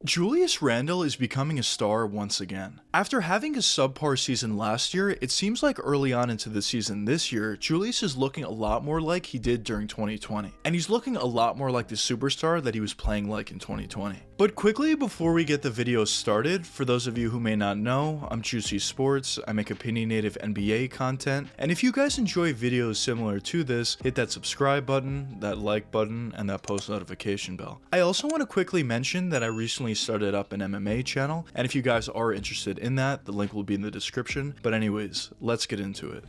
Julius Randle is becoming a star once again. After having a subpar season last year, it seems like early on into the season this year, Julius is looking a lot more like he did during 2020. And he's looking a lot more like the superstar that he was playing like in 2020. But quickly before we get the video started, for those of you who may not know, I'm Juicy Sports, I make opinionative NBA content, and if you guys enjoy videos similar to this, hit that subscribe button, that like button, and that post notification bell. I also want to quickly mention that I recently started up an MMA channel, and if you guys are interested in that, the link will be in the description. But anyways, let's get into it.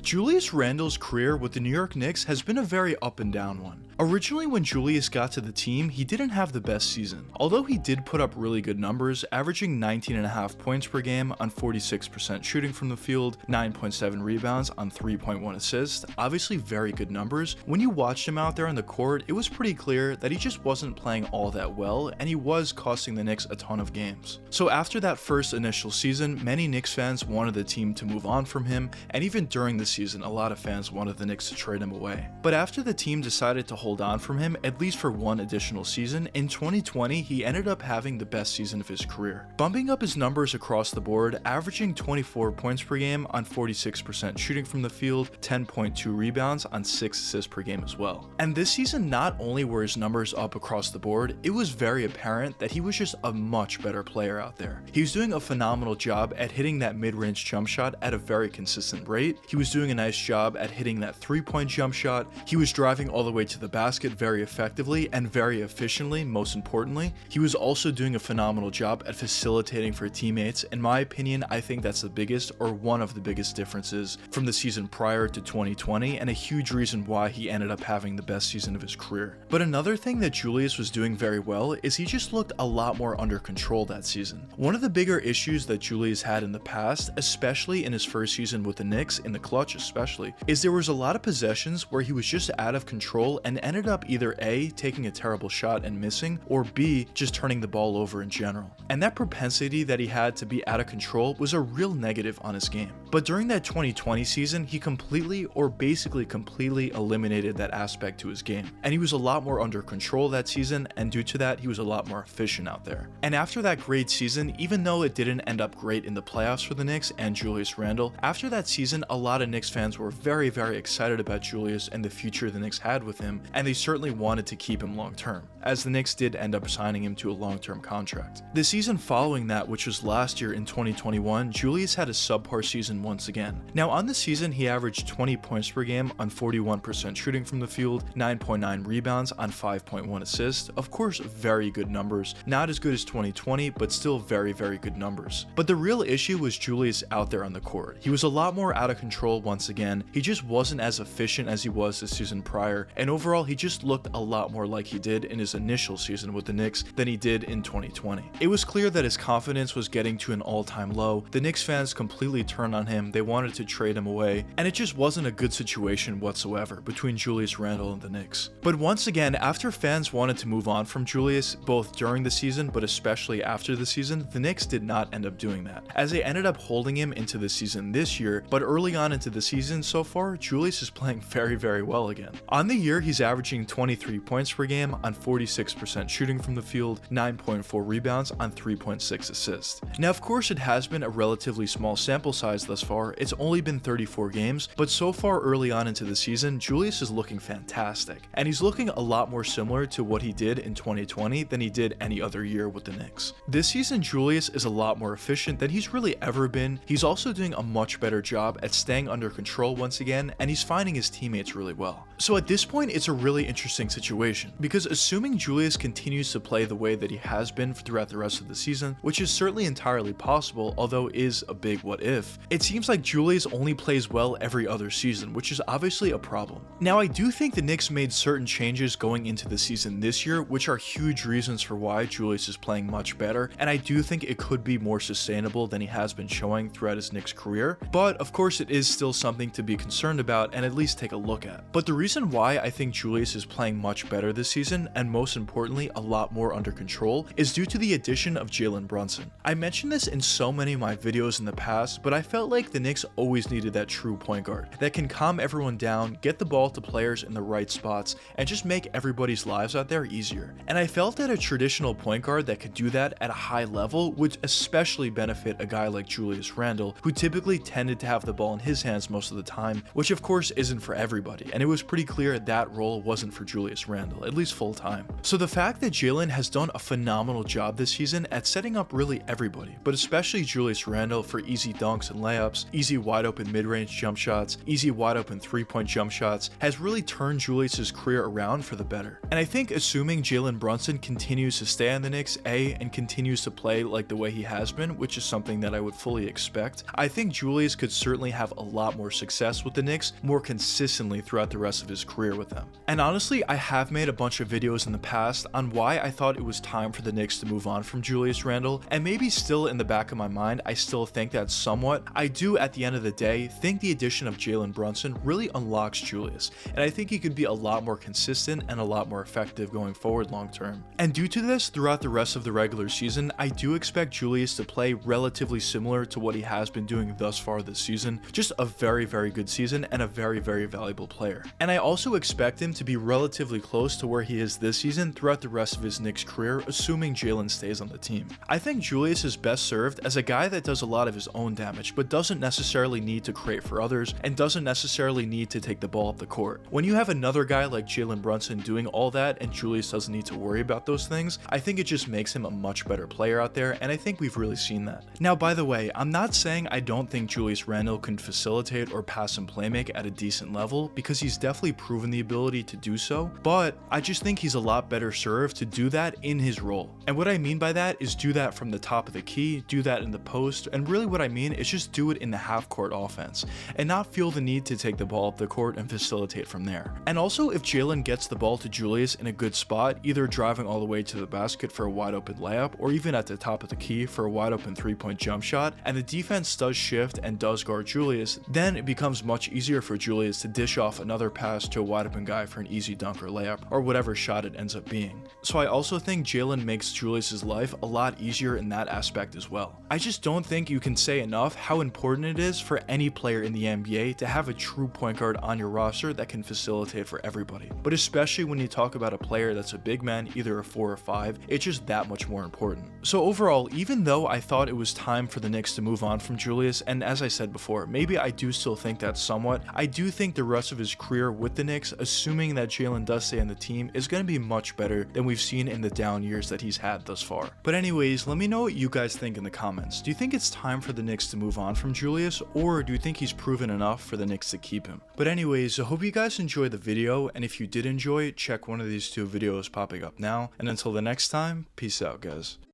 Julius Randle's career with the New York Knicks has been a very up and down one. Originally, when Julius got to the team, he didn't have the best season. Although he did put up really good numbers, averaging 19.5 points per game on 46% shooting from the field, 9.7 rebounds on 3.1 assists, obviously very good numbers. When you watched him out there on the court, it was pretty clear that he just wasn't playing all that well, and he was costing the Knicks a ton of games. So after that first initial season, many Knicks fans wanted the team to move on from him, and even during the season, a lot of fans wanted the Knicks to trade him away. But after the team decided to hold on from him, at least for one additional season, in 2020, he ended up having the best season of his career, bumping up his numbers across the board, averaging 24 points per game on 46% shooting from the field, 10.2 rebounds on 6 assists per game as well. And this season, not only were his numbers up across the board, it was very apparent that he was just a much better player out there. He was doing a phenomenal job at hitting that mid-range jump shot at a very consistent rate. He was doing a nice job at hitting that three-point jump shot. He was driving all the way to the basket very effectively and very efficiently, most importantly. He was also doing a phenomenal job at facilitating for teammates. In my opinion, I think that's the biggest, or one of the biggest differences from the season prior to 2020, and a huge reason why he ended up having the best season of his career. But another thing that Julius was doing very well is he just looked a lot more under control that season. One of the bigger issues that Julius had in the past, especially in his first season with the Knicks, in the clutch especially, is there was a lot of possessions where he was just out of control and ended up either A, taking a terrible shot and missing, or B, just turning the ball over in general. And that propensity that he had to be out of control was a real negative on his game. But during that 2020 season, he completely, or basically completely, eliminated that aspect to his game. And he was a lot more under control that season, and due to that, he was a lot more efficient out there. And after that great season, even though it didn't end up great in the playoffs for the Knicks and Julius Randle, after that season, a lot of Knicks fans were very, very excited about Julius and the future the Knicks had with him, and they certainly wanted to keep him long term, as the Knicks did end up signing him to a long-term contract. The season following that, which was last year in 2021, Julius had a subpar season once again. Now on the season, he averaged 20 points per game on 41% shooting from the field, 9.9 rebounds on 5.1 assists. Of course, very good numbers. Not as good as 2020, but still very, very good numbers. But the real issue was Julius out there on the court. He was a lot more out of control once again. He just wasn't as efficient as he was the season prior, and overall, he just looked a lot more like he did in his initial season with the Knicks than he did in 2020. It was clear that his confidence was getting to an all-time low. The Knicks fans completely turned on him. They wanted to trade him away, and it just wasn't a good situation whatsoever between Julius Randle and the Knicks. But once again, after fans wanted to move on from Julius, both during the season but especially after the season, the Knicks did not end up doing that, as they ended up holding him into the season this year. But early on into the season so far, Julius is playing very, very well again. On the year, he's averaging 23 points per game on 46% shooting from the field, 9.4 rebounds on 3.6 assists. Now, of course, it has been a relatively small sample size thus far. It's only been 34 games, but so far early on into the season, Julius is looking fantastic, and he's looking a lot more similar to what he did in 2020 than he did any other year with the Knicks. This season, Julius is a lot more efficient than he's really ever been. He's also doing a much better job at staying under control once again, and he's finding his teammates really well. So at this point, it's a really interesting situation, because assuming Julius continues to play the way that he has been throughout the rest of the season, which is certainly entirely possible, although is a big what if, it seems like Julius only plays well every other season, which is obviously a problem. Now, I do think the Knicks made certain changes going into the season this year, which are huge reasons for why Julius is playing much better, and I do think it could be more sustainable than he has been showing throughout his Knicks career. But of course, it is still something to be concerned about and at least take a look at. But the reason why I think Julius is playing much better this season, and most importantly a lot more under control, is due to the addition of Jalen Brunson. I mentioned this in so many of my videos in the past, but I felt like the Knicks always needed that true point guard that can calm everyone down, get the ball to players in the right spots, and just make everybody's lives out there easier. And I felt that a traditional point guard that could do that at a high level would especially benefit a guy like Julius Randle, who typically tended to have the ball in his hands most of the time, which of course isn't for everybody, and it was pretty clear that role wasn't for Julius Randle, at least full time. So the fact that Jalen has done a phenomenal job this season at setting up really everybody, but especially Julius Randle for easy dunks and layups, easy wide open mid-range jump shots, easy wide open three-point jump shots, has really turned Julius's career around for the better. And I think assuming Jalen Brunson continues to stay on the Knicks, and continues to play like the way he has been, which is something that I would fully expect, I think Julius could certainly have a lot more success with the Knicks more consistently throughout the rest of his career with them. And honestly, I have made a bunch of videos in the past on why I thought it was time for the Knicks to move on from Julius Randle, and maybe still in the back of my mind I still think that somewhat. I do at the end of the day think the addition of Jalen Brunson really unlocks Julius, and I think he could be a lot more consistent and a lot more effective going forward long term. And due to this, throughout the rest of the regular season, I do expect Julius to play relatively similar to what he has been doing thus far this season, just a very good season and a very valuable player. And I also expect him to be relatively close to where he is this season throughout the rest of his Knicks career, assuming Jalen stays on the team. I think Julius is best served as a guy that does a lot of his own damage, but doesn't necessarily need to create for others, and doesn't necessarily need to take the ball up the court. When you have another guy like Jalen Brunson doing all that and Julius doesn't need to worry about those things, I think it just makes him a much better player out there, and I think we've really seen that. Now, by the way, I'm not saying I don't think Julius Randle can facilitate or pass and playmake at a decent level, because he's definitely proven the ability to do so, but I just think he's a lot better served to do that in his role. And what I mean by that is do that from the top of the key, do that in the post, and really what I mean is just do it in the half-court offense, and not feel the need to take the ball up the court and facilitate from there. And also, if Jalen gets the ball to Julius in a good spot, either driving all the way to the basket for a wide open layup, or even at the top of the key for a wide open three-point jump shot, and the defense does shift and does guard Julius, then it becomes much easier for Julius to dish off another pass to a wide open guy for an easy dunk or layup, or whatever shot it ends up being. So I also think Jalen makes Julius's life a lot easier in that aspect as well. I just don't think you can say enough how important it is for any player in the NBA to have a true point guard on your roster that can facilitate for everybody. But especially when you talk about a player that's a big man, either a 4 or 5, it's just that much more important. So overall, even though I thought it was time for the Knicks to move on from Julius, and as I said before, maybe I do still think that somewhat, I do think the rest of his career with the Knicks, assuming that Jalen does stay on the team, is going to be much better than we've seen in the down years that he's had thus far. But anyways, let me know what you guys think in the comments. Do you think it's time for the Knicks to move on from Julius, or do you think he's proven enough for the Knicks to keep him? But anyways, I hope you guys enjoyed the video, and if you did enjoy it, check one of these 2 videos popping up now, and until the next time, peace out guys.